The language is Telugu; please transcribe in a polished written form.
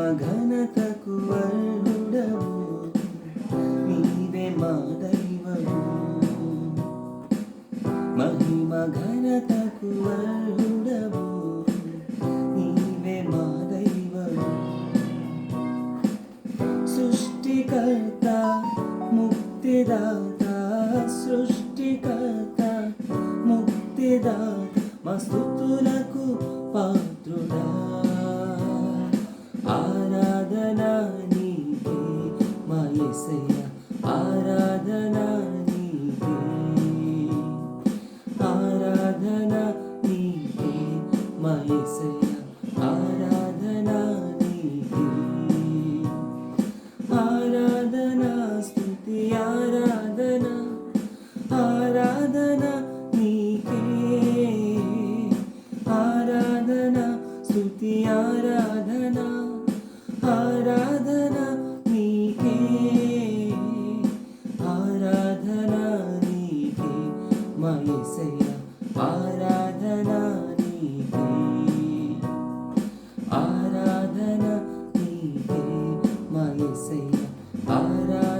ఘనతకు అర్హుడవు, నీవే మా దైవము. మహిమ ఘనతకు అర్హుడవు, నీవే మా దైవము. సృష్టికర్త ముక్తిదాత, సృష్టికర్త ముక్తిదాత, మా స్తుతులకు పాత్రుడా. ఆరాధన నీకే మా యేసయ్య, ఆరాధన నీకే, ఆరాధన నీకే మా యేసయ్య, ఆరాధన నీకే. ఆరాధన స్తుతి ఆరాధన, ఆరాధన నీకే, ఆరాధన స్తుతి ఆరాధన, ఆరాధన నీకే, ఆరాధన నీకే మా యేసయ్య, ఆరాధన నీకే, ఆరాధన నీకే మా యేసయ్య, ఆరాధన